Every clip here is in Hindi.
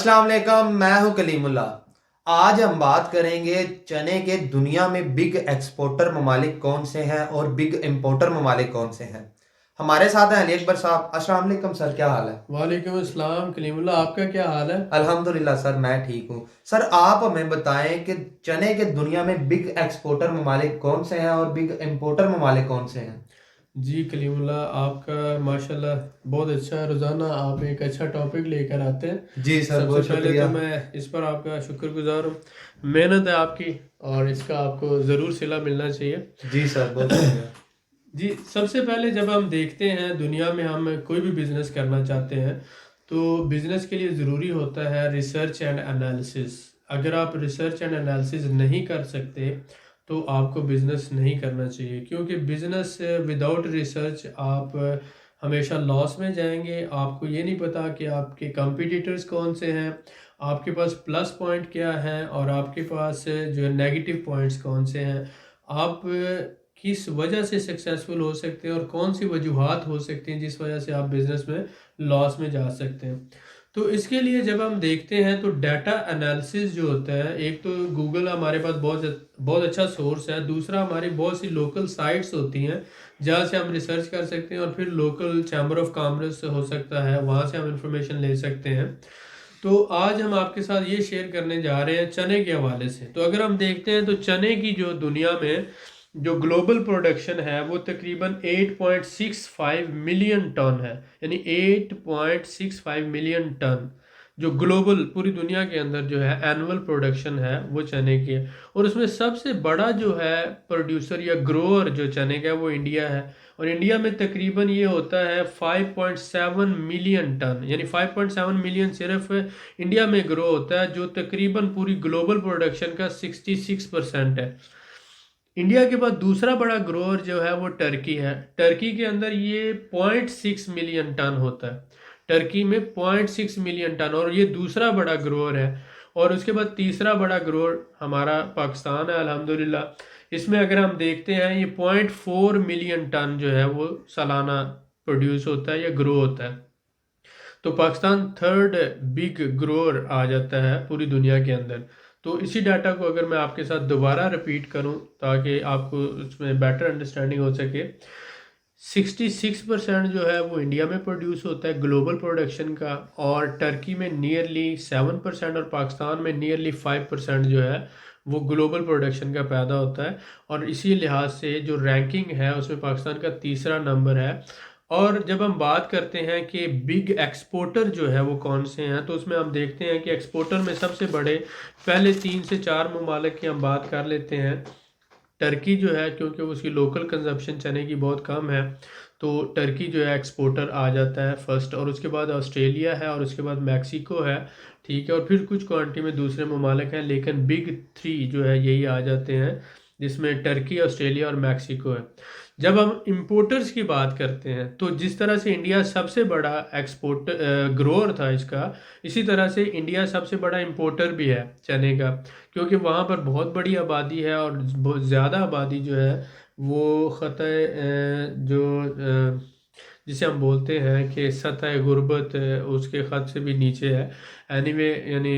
अस्सलाम वालेकुम, मैं हूं कलीमुल्ला। आज हम बात करेंगे चने के दुनिया में बिग एक्सपोर्टर ममालिक कौन से हैं और बिग इंपोर्टर ममालिक कौन से हैं। हमारे साथ हैं अली अकबर साहब। अस्सलाम वालेकुम सर, क्या हाल है? वालेकुम अस्सलाम कलीमुल्लाह, आपका क्या हाल है? अल्हम्दुलिल्लाह सर, मैं ठीक हूँ। सर आप हमें बताएं कि चने के दुनिया में बिग एक्सपोर्टर ममालिक कौन से हैं और बिग इंपोर्टर ममालिक कौन से हैं। जी कलीमुल्लाह, आपका माशाल्लाह बहुत अच्छा है। रोज़ाना आप एक अच्छा टॉपिक लेकर आते हैं। जी सर, सबसे बहुत पहले शुक्रिया। तो मैं इस पर आपका शुक्रगुजार हूँ। मेहनत है आपकी और इसका आपको ज़रूर सिला मिलना चाहिए। जी सर, बहुत शुक्रिया। जी, सबसे पहले जब हम देखते हैं दुनिया में हम कोई भी बिज़नेस करना चाहते हैं तो बिज़नेस के लिए ज़रूरी होता है रिसर्च एंड एनालिसिस। अगर आप रिसर्च एंड एनालिसिस नहीं कर सकते तो आपको बिज़नेस नहीं करना चाहिए, क्योंकि बिज़नेस विदाउट रिसर्च आप हमेशा लॉस में जाएंगे। आपको ये नहीं पता कि आपके कंपटीटर्स कौन से हैं, आपके पास प्लस पॉइंट क्या है और आपके पास जो नेगेटिव पॉइंट्स कौन से हैं। आप किस वजह से सक्सेसफुल हो सकते हैं और कौन सी वजूहात हो सकती हैं जिस वजह से आप बिजनेस में लॉस में जा सकते हैं। तो इसके लिए जब हम देखते हैं तो डाटा एनालिसिस जो होता है, एक तो गूगल हमारे पास बहुत बहुत अच्छा सोर्स है, दूसरा हमारी बहुत सी लोकल साइट्स होती हैं जहाँ से हम रिसर्च कर सकते हैं, और फिर लोकल चैम्बर ऑफ कॉमर्स हो सकता है, वहाँ से हम इंफॉर्मेशन ले सकते हैं। तो आज हम आपके साथ ये शेयर करने जा रहे हैं चने के हवाले से। तो अगर हम देखते हैं तो चने की जो दुनिया में जो ग्लोबल प्रोडक्शन है वो तकरीबन 8.65 मिलियन टन है। यानी 8.65 मिलियन टन जो ग्लोबल पूरी दुनिया के अंदर जो है एनुअल प्रोडक्शन है वो चने की है। और उसमें सबसे बड़ा जो है प्रोड्यूसर या ग्रोअर जो चने का है वो इंडिया है। और इंडिया में तकरीबन ये होता है 5.7 मिलियन टन, यानी 5.7 मिलियन सिर्फ इंडिया में ग्रो होता है, जो तकरीबन पूरी ग्लोबल प्रोडक्शन का 66% है। इंडिया के बाद दूसरा बड़ा ग्रोअर जो है वो टर्की है। टर्की के अंदर ये 0.6 मिलियन टन होता है। टर्की में 0.6 मिलियन टन, और ये दूसरा बड़ा ग्रोअर है। और उसके बाद तीसरा बड़ा ग्रोअर हमारा पाकिस्तान है अल्हम्दुलिल्लाह। इसमें अगर हम देखते हैं ये 0.4 मिलियन टन जो है वो सालाना प्रोड्यूस होता है या ग्रो होता है। तो पाकिस्तान थर्ड बिग ग्रोअर आ जाता है पूरी दुनिया के अंदर। तो इसी डाटा को अगर मैं आपके साथ दोबारा रिपीट करूं ताकि आपको उसमें बेटर अंडरस्टैंडिंग हो सके, 66% जो है वो इंडिया में प्रोड्यूस होता है ग्लोबल प्रोडक्शन का, और टर्की में नियरली 7% और पाकिस्तान में नियरली 5% जो है वो ग्लोबल प्रोडक्शन का पैदा होता है। और इसी लिहाज से जो रैंकिंग है उसमें पाकिस्तान का तीसरा नंबर है। और जब हम बात करते हैं कि बिग एक्सपोर्टर जो है वो कौन से हैं, तो उसमें हम देखते हैं कि एक्सपोर्टर में सबसे बड़े पहले 3 से 4 ममालिक की हम बात कर लेते हैं। टर्की जो है, क्योंकि उसकी लोकल कंजप्शन चने की बहुत कम है, तो टर्की जो है एक्सपोर्टर आ जाता है फर्स्ट। और उसके बाद ऑस्ट्रेलिया है और उसके बाद मैक्सिको है। ठीक है, और फिर कुछ क्वांटिटी में दूसरे ममालिक हैं, लेकिन बिग थ्री जो है यही आ जाते हैं, जिसमें टर्की, ऑस्ट्रेलिया और मैक्सिको है। जब हम इंपोर्टर्स की बात करते हैं तो जिस तरह से इंडिया सबसे बड़ा एक्सपोर्ट ग्रोअर था इसका, इसी तरह से इंडिया सबसे बड़ा इंपोर्टर भी है चने का, क्योंकि वहाँ पर बहुत बड़ी आबादी है और बहुत ज़्यादा आबादी जो है वो जिसे हम बोलते हैं कि सतह गुर्बत उसके ख़त से भी नीचे है। एनीवे यानी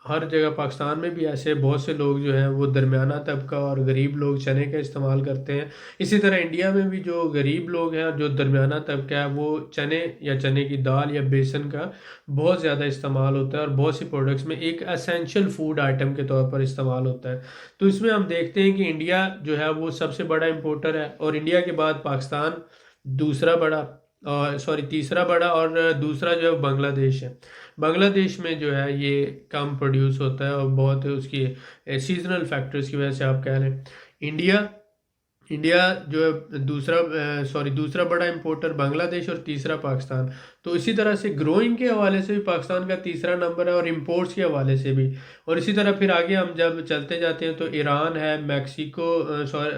हर जगह पाकिस्तान में भी ऐसे बहुत से लोग जो हैं वो दरमियाना तबका और गरीब लोग चने का इस्तेमाल करते हैं। इसी तरह इंडिया में भी जो गरीब लोग हैं और जो दरमियाना तबका है वो चने या चने की दाल या बेसन का बहुत ज़्यादा इस्तेमाल होता है और बहुत सी प्रोडक्ट्स में एक एसेंशियल फूड आइटम के तौर पर इस्तेमाल होता है। तो इसमें हम देखते हैं कि इंडिया जो है वो सबसे बड़ा इम्पोर्टर है, और इंडिया के बाद पाकिस्तान दूसरा बड़ा, और सॉरी तीसरा बड़ा, और दूसरा जो है वो बांग्लादेश है। बांग्लादेश में जो है ये कम प्रोड्यूस होता है और बहुत उसकी सीजनल फैक्टर्स की वजह से आप कह लें। इंडिया इंडिया जो है दूसरा बड़ा इंपोर्टर बांग्लादेश, और तीसरा पाकिस्तान। तो इसी तरह से ग्रोइंग के हवाले से भी पाकिस्तान का तीसरा नंबर है और इंपोर्ट्स के हवाले से भी। और इसी तरह फिर आगे हम जब चलते जाते हैं तो ईरान है, मैक्सिको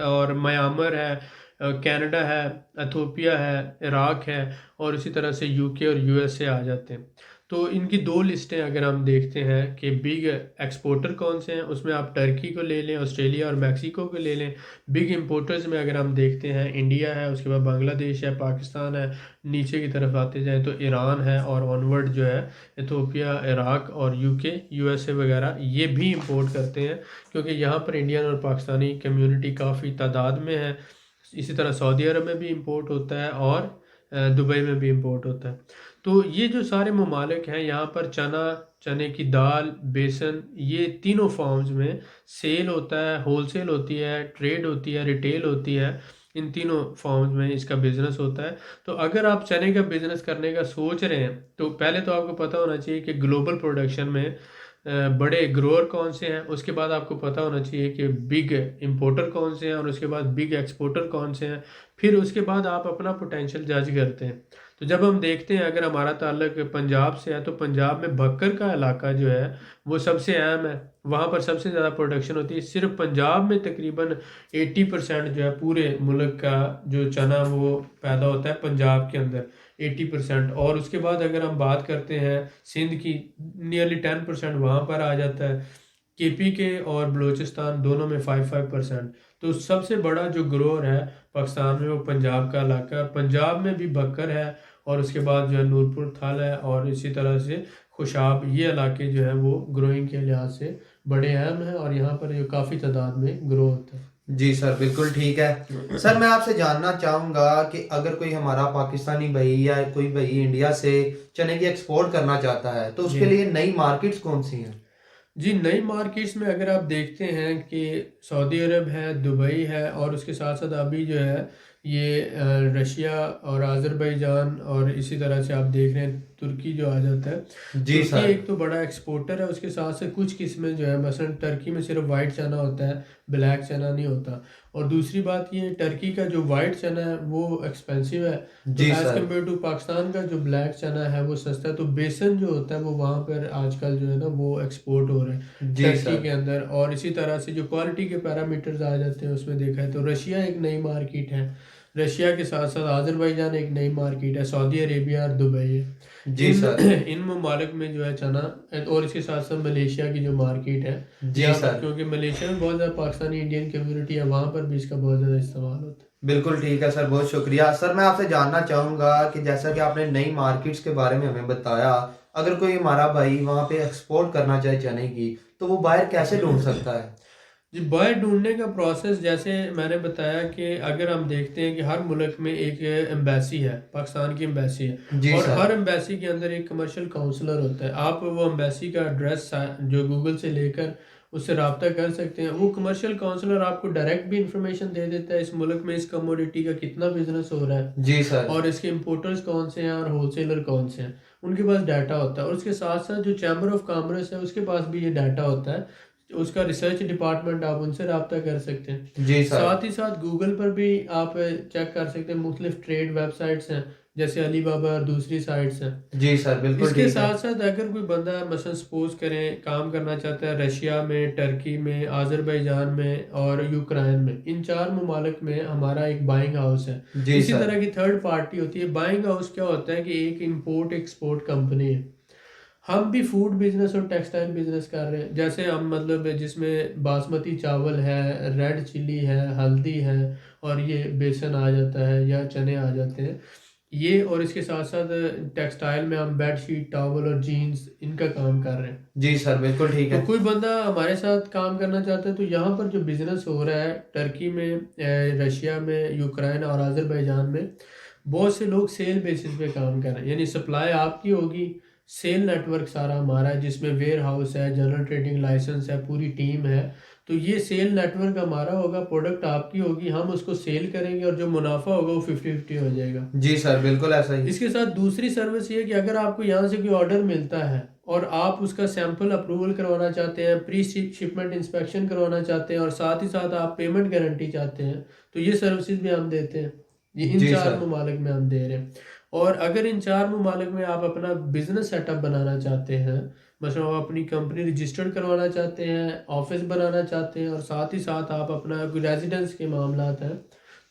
और म्यांमार है, कनाडा है, इथोपिया है, इराक है, और इसी तरह से यूके और यूएसए आ जाते हैं। तो इनकी दो लिस्टें अगर हम देखते हैं कि बिग एक्सपोर्टर कौन से हैं, उसमें आप टर्की को ले लें, ऑस्ट्रेलिया और मैक्सिको को ले लें। बिग इंपोर्टर्स में अगर हम देखते हैं, इंडिया है, उसके बाद बांग्लादेश है, पाकिस्तान है, नीचे की तरफ आते जाएं तो ईरान है, और ऑनवर्ड जो है इथोपिया, इराक और यूके, यूएसए वगैरह ये भी इंपोर्ट करते हैं, क्योंकि यहाँ पर इंडियन और पाकिस्तानी कम्युनिटी काफ़ी तादाद में है। इसी तरह सऊदी अरब में भी इंपोर्ट होता है, और दुबई में भी इंपोर्ट होता है। तो ये जो सारे ममालिक हैं, यहाँ पर चना, चने की दाल, बेसन, ये तीनों फॉर्म्स में सेल होता है, होलसेल होती है, ट्रेड होती है, रिटेल होती है। इन तीनों फॉर्म्स में इसका बिजनेस होता है। तो अगर आप चने का बिजनेस करने का सोच रहे हैं, तो पहले तो आपको पता होना चाहिए कि ग्लोबल प्रोडक्शन में बड़े ग्रोअर कौन से हैं, उसके बाद आपको पता होना चाहिए कि बिग इंपोर्टर कौन से हैं, और उसके बाद बिग एक्सपोर्टर कौन से हैं। फिर उसके बाद आप अपना पोटेंशियल जज करते हैं। तो जब हम देखते हैं, अगर हमारा ताल्लुक पंजाब से है, तो पंजाब में भक्कर का इलाका जो है वो सबसे अहम है। वहाँ पर सबसे ज़्यादा प्रोडक्शन होती है। सिर्फ पंजाब में तकरीबन 80% जो है पूरे मुल्क का जो चना वो पैदा होता है पंजाब के अंदर, 80%। और उसके बाद अगर हम बात करते हैं सिंध की, नियरली 10% वहाँ पर आ जाता है। केपी के और बलूचिस्तान दोनों में 5-5%। तो सबसे बड़ा जो ग्रोअर है पाकिस्तान में वो पंजाब का इलाका है। पंजाब में भी बक्कर है, और उसके बाद जो है नूरपुर थल है, और इसी तरह से खुशाब, ये इलाके जो है वो ग्रोइंग के लिहाज से बड़े अहम हैं, और यहाँ पर जो काफ़ी तादाद में ग्रो होता है। जी सर, बिल्कुल ठीक है सर। मैं आपसे जानना चाहूँगा कि अगर कोई हमारा पाकिस्तानी भाई या कोई भाई इंडिया से चने की एक्सपोर्ट करना चाहता है, तो जी उसके लिए नई मार्केट्स कौन सी हैं? जी, नई मार्केट्स में अगर आप देखते हैं कि सऊदी अरब है, दुबई है, और उसके साथ साथ अभी जो है ये रशिया और अज़रबैजान, और इसी तरह से आप देख रहे हैं तुर्की जो आ जाता है। जी तुर्की सर। एक तो बड़ा एक्सपोर्टर है, उसके साथ से कुछ किस्में जो है, मसलन टर्की में सिर्फ वाइट चना होता है, ब्लैक चना नहीं होता। और दूसरी बात ये, टर्की का जो वाइट चना है वो एक्सपेंसिव है, तो जी एज़ सर। कम्पेयर टू पाकिस्तान का जो ब्लैक चना है वो सस्ता है। तो बेसन जो होता है वो वहाँ पर आजकल जो है ना वो एक्सपोर्ट हो रहा है जी टर्की सर। के अंदर। और इसी तरह से जो क्वालिटी के पैरामीटर्स आ जाते हैं उसमें देखा है तो रशिया एक नई मार्केट है। रशिया के साथ साथ आज़रबाईजान एक नई मार्केट है, सऊदी अरेबिया और दुबई है। जी इन सर। इन ममालिक में जो है चना, और इसके साथ साथ मलेशिया की जो मार्केट है जी यहाँ पर, सर। क्योंकि मलेशिया में बहुत ज़्यादा पाकिस्तानी इंडियन कम्युनिटी है, वहाँ पर भी इसका बहुत ज़्यादा इस्तेमाल होता है। बिल्कुल ठीक है सर, बहुत शुक्रिया सर। मैं आपसे जानना चाहूँगा कि जैसा कि आपने नई मार्केट्स के बारे में हमें बताया, अगर कोई हमारा भाई वहाँ पे एक्सपोर्ट करना चाहे चने की, तो वो बाहर कैसे ढूंढ सकता है? जी, बाय ढूंढने का प्रोसेस, जैसे मैंने बताया कि अगर हम देखते हैं कि हर मुल्क में एक एम्बेसी है, पाकिस्तान की एम्बेसी है, जी और सर। हर एम्बेसी के अंदर एक कमर्शियल काउंसलर होता है। आप वो एम्बेसी का एड्रेस जो गूगल से लेकर उससे रब्ता कर सकते हैं। वो कमर्शियल काउंसलर आपको डायरेक्ट भी इंफॉर्मेशन दे देता है इस मुल्क में इस कमोडिटी का कितना बिजनेस हो रहा है, जी सर। और इसके इम्पोर्टर्स कौन से हैं और होलसेलर कौन से हैं, उनके पास डाटा होता है। और उसके साथ साथ जो चैम्बर ऑफ कॉमर्स है उसके पास भी ये डाटा होता है, उसका रिसर्च डिपार्टमेंट, आप उनसे रब्ता कर सकते हैं। जी सर। साथ ही साथ गूगल पर भी आप चेक कर सकते हैं, मुख्तलिफ ट्रेड वेबसाइट्स हैं जैसे अली बाबा और दूसरी साइट्स हैं। जी सर, बिल्कुल इसके ठीक है। साथ साथ अगर कोई बंदा मसलन सपोज करें काम करना चाहता है रशिया में, टर्की में, आज़रबाईजान में और यूक्रेन में, इन चार ममालिक में हमारा एक बाइंग हाउस है। जी इसी सर। तरह की थर्ड पार्टी होती है। बाइंग हाउस क्या होता है कि एक इंपोर्ट एक्सपोर्ट कंपनी है। हम भी फूड बिजनेस और टेक्सटाइल बिजनेस कर रहे हैं, जैसे हम मतलब जिसमें बासमती चावल है, रेड चिली है, हल्दी है, और ये बेसन आ जाता है या चने आ जाते हैं ये। और इसके साथ साथ टेक्सटाइल में हम बेड शीट, टॉवल और जीन्स इनका काम कर रहे हैं। जी सर, बिल्कुल ठीक तो है। कोई बंदा हमारे साथ काम करना चाहता है तो यहाँ पर जो बिजनेस हो रहा है टर्की में, रशिया में, यूक्रेन और अज़रबैजान में, बहुत से लोग सेल बेसिस पे काम कर रहे हैं। यानी सप्लाई आपकी होगी, सेल नेटवर्क सारा हमारा है जिसमें वेयर हाउस है, जनरल ट्रेडिंग लाइसेंस है, पूरी टीम है। तो ये सेल नेटवर्क हमारा होगा, प्रोडक्ट आपकी होगी, हम उसको सेल करेंगे, और जो मुनाफा होगा वो 50-50 हो जाएगा। जी सर, बिल्कुल ऐसा ही। इसके साथ दूसरी सर्विस ये है कि अगर आपको यहाँ से कोई ऑर्डर मिलता है और आप उसका सैंपल अप्रूवल करवाना चाहते हैं, प्री शिपमेंट इंस्पेक्शन करवाना चाहते हैं, और साथ ही साथ आप पेमेंट गारंटी चाहते हैं, तो ये सर्विसेज भी हम देते हैं। ये इन जी चार सर। ममालिक में हम दे रहे हैं। और अगर इन चार ममालिक में आप अपना बिजनेस सेटअप बनाना चाहते हैं, मतलब आप अपनी कंपनी रजिस्टर्ड करवाना चाहते हैं, ऑफिस बनाना चाहते हैं, और साथ ही साथ आप अपना कोई रेजिडेंस के मामलात हैं,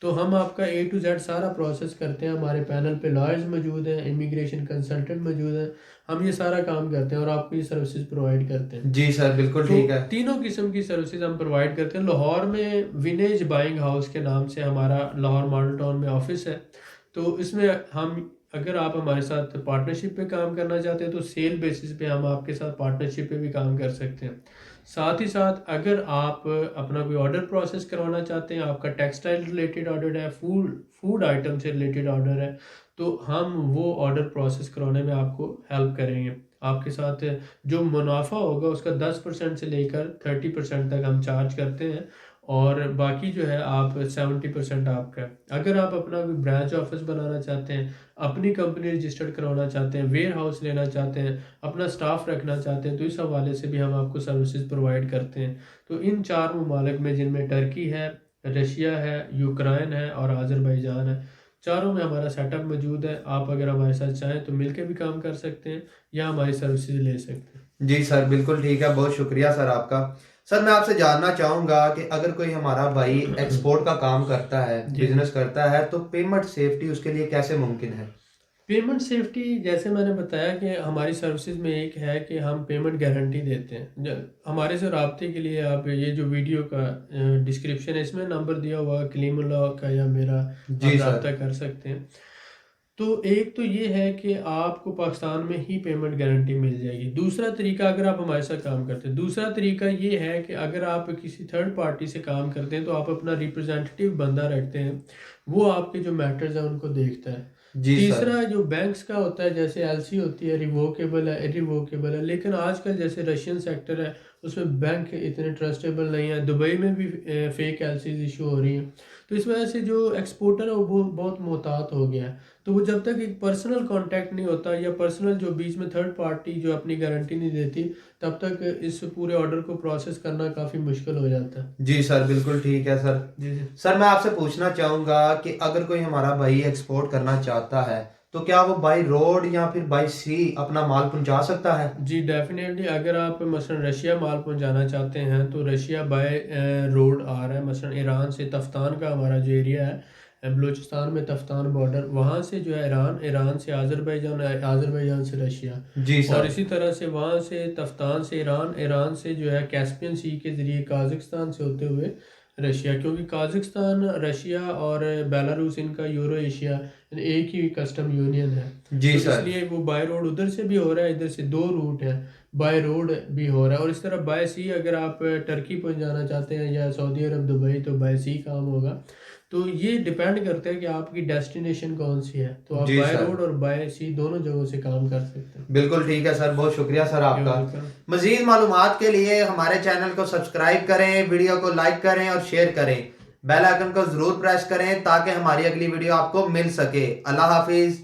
तो हम आपका A to Z सारा प्रोसेस करते हैं। हमारे पैनल पे लॉयर्स मौजूद हैं, इमिग्रेशन कंसल्टेंट मौजूद हैं। हम ये सारा काम करते हैं और आपको ये सर्विसेज प्रोवाइड करते हैं। जी सर, बिल्कुल तो ठीक है। तीनों किस्म की सर्विसेज हम प्रोवाइड करते हैं। लाहौर में विनेज बाइंग हाउस के नाम से हमारा लाहौर मॉडल टाउन में ऑफिस है। तो इसमें हम, अगर आप हमारे साथ पार्टनरशिप पे काम करना चाहते हैं तो सेल बेसिस पे हम आपके साथ पार्टनरशिप पे भी काम कर सकते हैं। साथ ही साथ अगर आप अपना कोई ऑर्डर प्रोसेस करवाना चाहते हैं, आपका टेक्सटाइल रिलेटेड ऑर्डर है, फूड फूड आइटम से रिलेटेड ऑर्डर है, तो हम वो ऑर्डर प्रोसेस करवाने में आपको हेल्प करेंगे। आपके साथ जो मुनाफा होगा उसका 10% से लेकर 30% तक हम चार्ज करते हैं, और बाकी जो है आप 70% आपका है। अगर आप अपना कोई ब्रांच ऑफिस बनाना चाहते हैं, अपनी कंपनी रजिस्टर्ड करवाना चाहते हैं, वेयर हाउस लेना चाहते हैं, अपना स्टाफ रखना चाहते हैं, तो इस हवाले से भी हम आपको सर्विसेज प्रोवाइड करते हैं। तो इन 4 ममालिक में, जिनमें टर्की है, रशिया है, यूक्रेन है और आज़रबाईजान है, चारों में हमारा सेटअप मौजूद है। आप अगर हमारे साथ चाहें तो मिलकर भी काम कर सकते हैं या हमारी सर्विसेज ले सकते हैं। जी सर, बिल्कुल ठीक है, बहुत शुक्रिया सर आपका। सर मैं आपसे जानना चाहूँगा कि अगर कोई हमारा भाई एक्सपोर्ट का काम करता है, जी जी। बिजनेस करता है, तो पेमेंट सेफ्टी उसके लिए कैसे मुमकिन है? पेमेंट सेफ्टी, जैसे मैंने बताया कि हमारी सर्विसेज में एक है कि हम पेमेंट गारंटी देते हैं। हमारे से रब्ते के लिए आप ये जो वीडियो का डिस्क्रिप्शन है इसमें नंबर दिया हुआ कलीमुल्लाह का या मेरा, आप जी सर। रब्ता कर सकते हैं। तो एक तो ये है कि आपको पाकिस्तान में ही पेमेंट गारंटी मिल जाएगी। दूसरा तरीका, अगर आप हमारे साथ काम करते हैं, दूसरा तरीका ये है कि अगर आप किसी थर्ड पार्टी से काम करते हैं तो आप अपना रिप्रेजेंटेटिव बंदा रखते हैं, वो आपके जो मैटर्स हैं उनको देखता है। जी सर। तीसरा जो बैंक्स का होता है, जैसे एलसी होती है, रिवोकेबल है, इरिवोकेबल है, लेकिन आजकल जैसे रशियन सेक्टर है उसमें बैंक इतने ट्रस्टेबल नहीं है। दुबई में भी फेक एलसीज इशू हो रही हैं। तो इस वजह से जो एक्सपोर्टर है वो बहुत मोहतात हो गया है। तो वो जब तक एक पर्सनल कांटेक्ट नहीं होता या पर्सनल जो बीच में थर्ड पार्टी जो अपनी गारंटी नहीं देती, तब तक इस पूरे ऑर्डर को प्रोसेस करना काफ़ी मुश्किल हो जाता है। जी सर, बिल्कुल ठीक है सर। जी जी। सर मैं आपसे पूछना चाहूँगा कि अगर कोई हमारा भाई एक्सपोर्ट करना चाहता है, तो क्या वो बाई रोड या फिर बाई सी अपना माल पहुँचा सकता है? जी डेफिनेटली, अगर आप मसलन रशिया माल पहुंचाना चाहते हैं तो रशिया बाय रोड आ रहा है। मसलन ईरान से तफ्तान का हमारा जो एरिया है, बलूचिस्तान में तफ्तान बॉर्डर, वहाँ से जो है ईरान, ईरान से आज़रबाईजान, आज़रबाईजान से रशिया, जी और सर। इसी तरह से वहाँ से तफ्तान से ईरान, ईरान से जो है कैस्पियन सी के ज़रिए काज़ाकिस्तान से होते हुए रशिया, क्योंकि काज़ाकिस्तान, रशिया और बेलारूस, इनका यूरो एशिया एक ही कस्टम यूनियन है। जी तो सर। इसलिए वो बाय रोड उधर से भी हो रहा है, इधर से 2 रूट है, बाय रोड भी हो रहा है। और इस तरह बाय सी अगर आप टर्की पहुंच जाना चाहते हैं या सऊदी अरब, दुबई, तो बाय सी काम होगा। तो ये डिपेंड करता है कि आपकी डेस्टिनेशन कौन सी है, तो आप जी बाय सर, रोड और बाय सी दोनों जगहों से काम कर सकते हैं। बिल्कुल ठीक है सर, बहुत शुक्रिया सर ये आपका। वेलकम। मज़ीद मालूमात के लिए हमारे चैनल को सब्सक्राइब करें, वीडियो को लाइक करें और शेयर करें। बेल आइकन को ज़रूर प्रेस करें ताकि हमारी अगली वीडियो आपको मिल सके। अल्लाह हाफिज़।